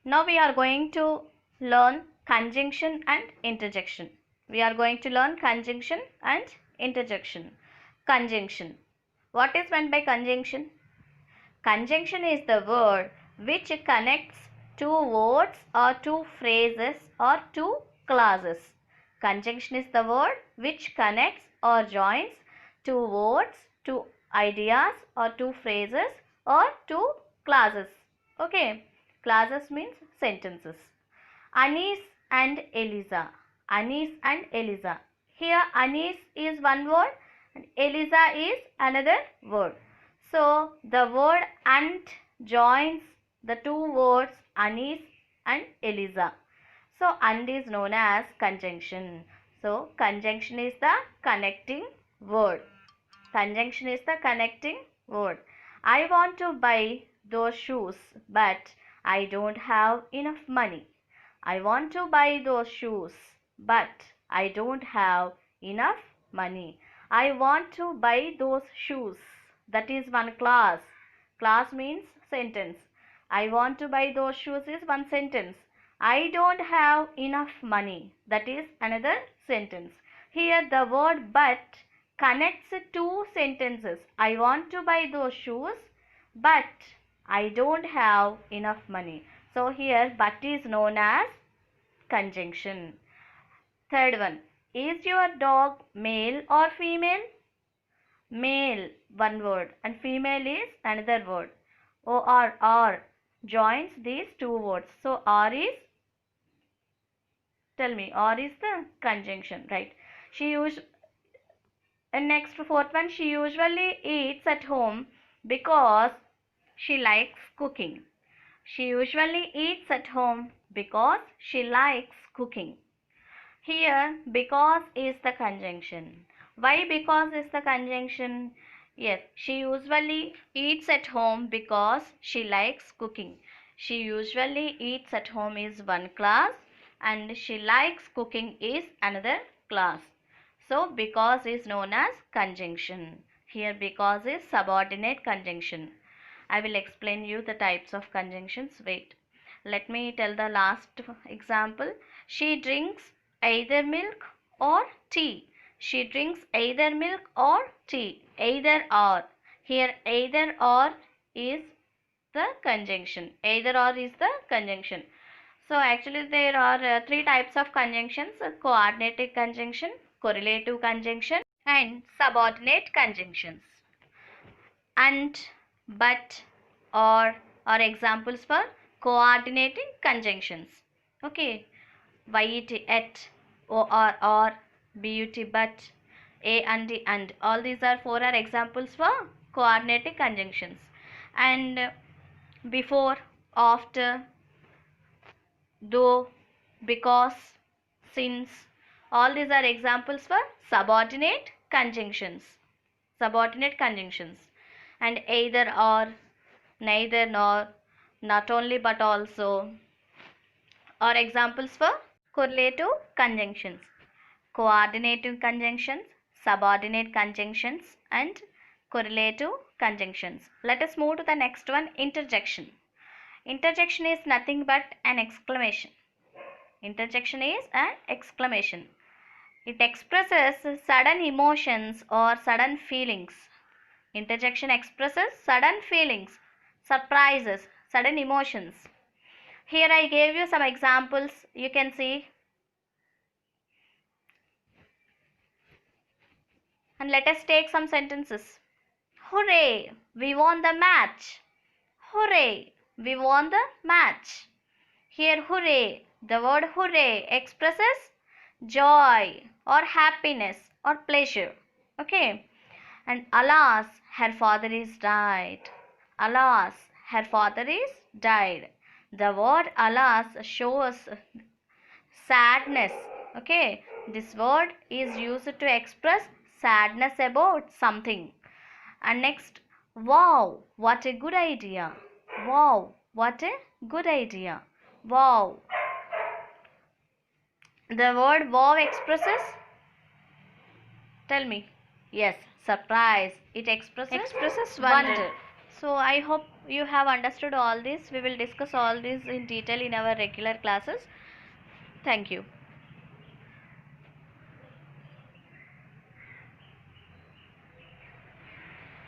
Now we are going to learn conjunction and interjection. We are going to learn conjunction and interjection. Conjunction. What is meant by conjunction? Conjunction is the word which connects two words or two phrases or two clauses. Conjunction is the word which connects or joins two words, two ideas or two phrases or two clauses. Okay. Clauses means sentences. Anis and Eliza. Anis and Eliza. Here Anis is one word and Eliza is another word. So the word and joins the two words Anis and Eliza. So and is known as conjunction. So conjunction is the connecting word. Conjunction is the connecting word. I want to buy those shoes, but I don't have enough money. I want to buy those shoes, but I don't have enough money. I want to buy those shoes. That is one clause. Clause means sentence. I want to buy those shoes is one sentence. I don't have enough money. That is another sentence. Here the word but connects two sentences. I want to buy those shoes, but I don't have enough money. So here but is known as conjunction. Third one. Is your dog male or female? Male, one word, and female is another word. Or joins these two words. So or is, tell me, or is the conjunction, right? And next, fourth one, she usually eats at home because she likes cooking. She usually eats at home because she likes cooking. Here, because is the conjunction. Why because is the conjunction? Yes, she usually eats at home because she likes cooking. She usually eats at home is one clause and she likes cooking is another clause. So, because is known as conjunction. Here, because is subordinate conjunction. I will explain you the types of conjunctions. Wait. Let me tell the last example. She drinks either milk or tea. She drinks either milk or tea. Either or. Here either or is the conjunction. Either or is the conjunction. So actually there are three types of conjunctions. Coordinated conjunction, correlative conjunction and subordinate conjunctions. And, but, or are examples for coordinating conjunctions. Okay. Yet, at, or, but, but, a and the and. All these are four are examples for coordinating conjunctions. And before, after, though, because, since, all these are examples for subordinate conjunctions. Subordinate conjunctions. And either or, neither nor, not only but also are examples for correlative conjunctions. Coordinative conjunctions, subordinate conjunctions and correlative conjunctions. Let us move to the next one, interjection. Interjection is nothing but an exclamation. Interjection is an exclamation. It expresses sudden emotions or sudden feelings. Interjection expresses sudden feelings, surprises, sudden emotions. Here I gave you some examples. You can see. And let us take some sentences. Hooray! We won the match. Hooray! We won the match. Here hooray, the word hooray expresses joy or happiness or pleasure. Okay. And alas, her father is died. Alas, her father is died. The word alas shows sadness. Okay. This word is used to express sadness about something. And next, wow, what a good idea. Wow, what a good idea. Wow. The word wow expresses, tell me, yes, surprise. It expresses wonder. So I hope you have understood all this. We will discuss all this in detail in our regular classes. Thank you.